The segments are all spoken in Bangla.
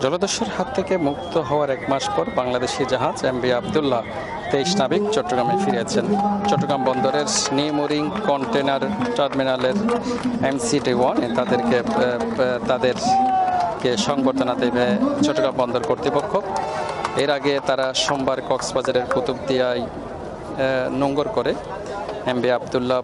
জলদস্যুর হাত থেকে মুক্ত হওয়ার 1 মাস পর বাংলাদেশি জাহাজ এমভি আবদুল্লাহ 23 নাবিক চট্টগ্রামে ফিরেছেন। চট্টগ্রাম বন্দরের নিউ মুরিং কন্টেনার টার্মিনালের MCD1 তাদেরকে সংবর্ধনা দেবে চট্টগ্রাম বন্দর কর্তৃপক্ষ। এর আগে তারা সোমবার কক্সবাজারের কুতুবদিয়ায় নোঙ্গর করে এমভি আবদুল্লাহ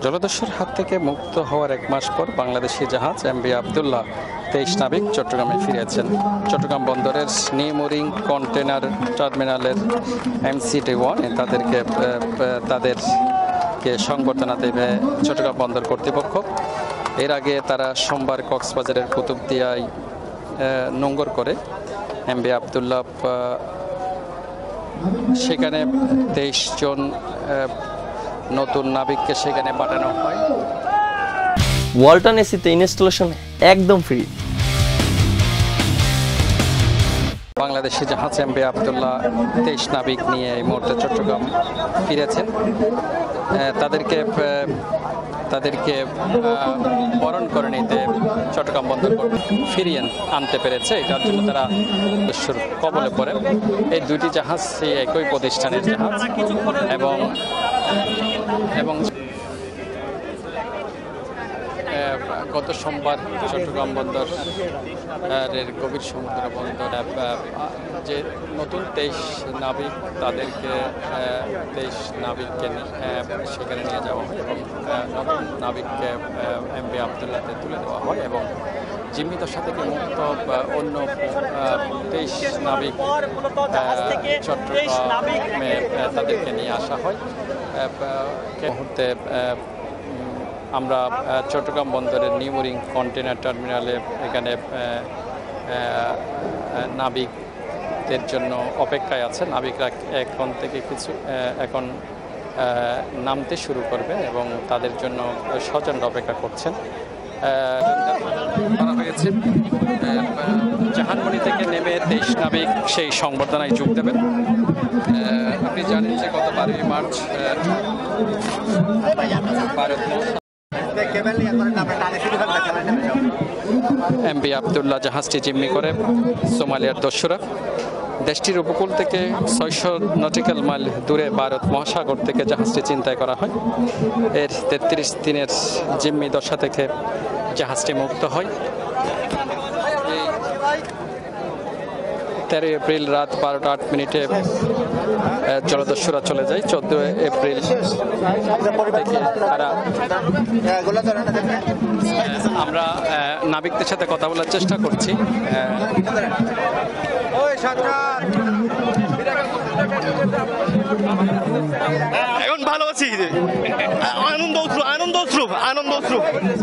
জলদস্যুর হাত থেকে মুক্ত হওয়ার 1 মাস পর বাংলাদেশি জাহাজ এমভি আবদুল্লাহ 23 নাবিক চট্টগ্রামে ফিরেছেন। চট্টগ্রাম বন্দরের নিউ মুরিং কন্টেনার টার্মিনালের MCD1 তাদেরকে সংবর্ধনা দেবে চট্টগ্রাম বন্দর কর্তৃপক্ষ। এর আগে তারা সোমবার কক্সবাজারের কুতুবদিয়ায় নোঙ্গর করে এমভি আবদুল্লাহ সেখানে 23 জন নতুন নাবিককে সেখানে পাঠানো হয়। ওয়ালটন এসিতে ইনস্টলেশন একদম ফ্রি। বাংলাদেশি জাহাজ এমভি আবদুল্লাহ 23 নাবিক নিয়ে এই মুহূর্তে চট্টগ্রাম ফিরেছেন। তাদেরকে বরণ করে নিতে চট্টগ্রাম বন্দর ফিরিয়ে আনতে পেরেছে। এটার জন্য তারা কবলে পড়ে। এই দুইটি জাহাজ সেই একই প্রতিষ্ঠানের জাহাজ এবং গত সোমবার চট্টগ্রাম বন্দরের গভীর সমুদ্র বন্দর যে নতুন 23 নাবিক তাদেরকে 23 নাবিককে সেখানে নিয়ে যাওয়া হয় এবং নতুন নাবিককে এমভি আবদুল্লাহতে তুলে দেওয়া হয় এবং জিম্মি দশা থেকে মুক্ত অন্য 23 নাবিক চট্টগ্রামে তাদেরকে নিয়ে আসা হয়। মুহূর্তে আমরা চট্টগ্রাম বন্দরের নিউ মুরিং কন্টেনার টার্মিনালে এখানে নাবিকদের জন্য অপেক্ষায় আছে। নাবিকরা এখন নামতে শুরু করবেন এবং তাদের জন্য স্বজনরা অপেক্ষা করছেন। করা হয়েছে জাহানমণি থেকে নেমে 23 নাবিক সেই সংবর্ধনায় যোগ দেবেন। আপনি জানেন যে গত 12 মার্চ এমভি আবদুল্লাহ জাহাজটি জিম্মি করে সোমালিয়ার দস্যুরা। দেশটির উপকূল থেকে 600 নটিক্যাল মাইল দূরে ভারত মহাসাগর থেকে জাহাজটি ছিনতাই করা হয়। এর 33 দিনের জিম্মি দশা থেকে জাহাজটি মুক্ত হয়। 13 এপ্রিল রাত 12টা 8 মিনিটে জলদস্যুরা চলে যায়। 14 এপ্রিল থেকে আমরা নাবিকদের সাথে কথা বলার চেষ্টা করছি। এখন ভালো আছি, আনন্দ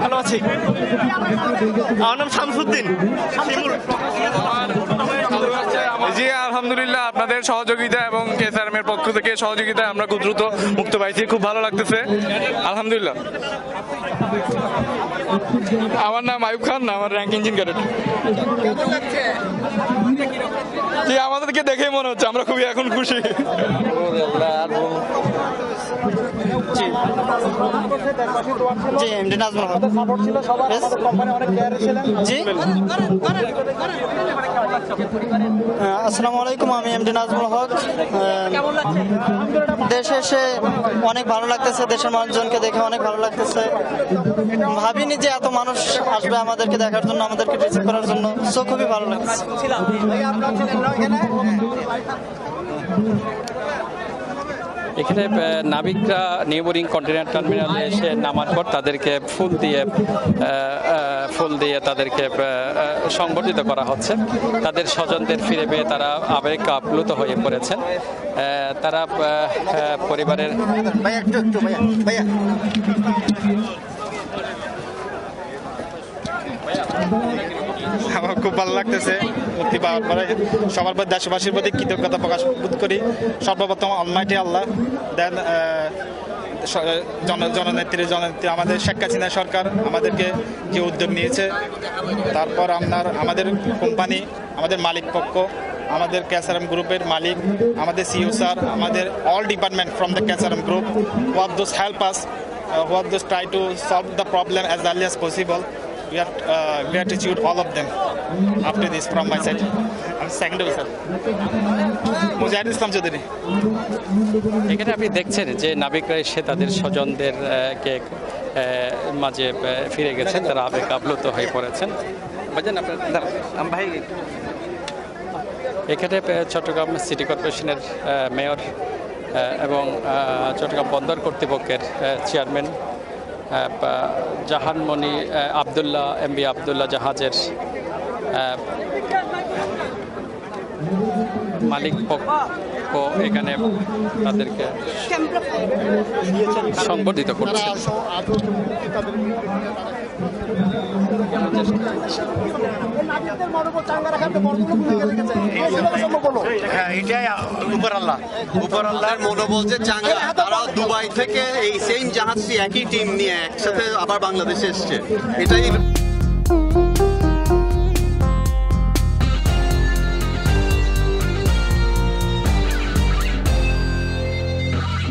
ভালো আছি। আমার নাম শামসুদ্দিন। জি আলহামদুলিল্লাহ, আপনাদের সহযোগিতা এবং KSRM এর পক্ষ থেকে সহযোগিতায় আমরা খুব দ্রুত মুক্ত পাইছি, খুব ভালো লাগতেছে আলহামদুলিল্লাহ। আমার নাম আয়ুব খান, আমার র্যাঙ্ক ইঞ্জিন ক্যাডেট। জি আমাদেরকে দেখে মনে হচ্ছে আমরা খুবই এখন খুশি। জি এমডি নাজমুল হক জি আসসালামু আলাইকুম, আমি এমডি নাজমুল হক। দেশে এসে অনেক ভালো লাগতেছে, দেশের মানুষজনকে দেখে অনেক ভালো লাগতেছে। ভাবিনি যে এত মানুষ আসবে আমাদেরকে দেখার জন্য, আমাদেরকে রিসিভ করার জন্য। সো খুবই ভালো লাগছে। এখানে নাবিকরা নিউ মুরিং কন্টেনার টার্মিনালে এসে নামার পর তাদেরকে ফুল দিয়ে তাদেরকে সংবর্ধিত করা হচ্ছে। তাদের স্বজনদের ফিরে পেয়ে তারা আবেগ আপ্লুত হয়ে পড়েছেন। তারা পরিবারের আমার খুব ভালো লাগতেছে মুক্তি পাওয়ার পরে। সবার প্রতি দেশবাসীর প্রতি কৃতজ্ঞতা প্রকাশ বোধ করি। সর্বপ্রথম অলমাইটি আল্লাহ, দেন জননেত্রী আমাদের শেখ হাসিনা সরকার আমাদেরকে যে উদ্যোগ নিয়েছে, তারপর আমাদের কোম্পানি, আমাদের মালিক পক্ষ, আমাদের ক্যাসারাম গ্রুপের মালিক, আমাদের সিইও স্যার, আমাদের অল ডিপার্টমেন্ট ফ্রম দ্য ক্যাসারাম group, what those help us, what those try to solve the problem as early as possible. We have gratitude all of them. After this from my side, I'm second officer মুজাহিদ ইসলাম চৌধুরী। এখানে আপনি দেখছেন যে নাবিকরা এসে তাদের স্বজনদের কে মাঝে ফিরে গেছেন, তারা আবেগ আপ্লুত হয়ে পড়েছেন। ভাইজান আপনার ভাই, এখানে চট্টগ্রাম সিটি কর্পোরেশনের মেয়র এবং চট্টগ্রাম বন্দর কর্তৃপক্ষের চেয়ারম্যান জাহানমণি আবদুল্লাহ, এমবি আবদুল্লাহ জাহাজের মালিক পক্ষ এখানে তাদেরকে সংবর্ধিত করছে। এটাই উপর আল্লাহর মনোবল যে চাঙ্গা, তারা দুবাই থেকে এই সেম জাহাজটি একই টিম নিয়ে একসাথে আবার বাংলাদেশে এসছে, এটাই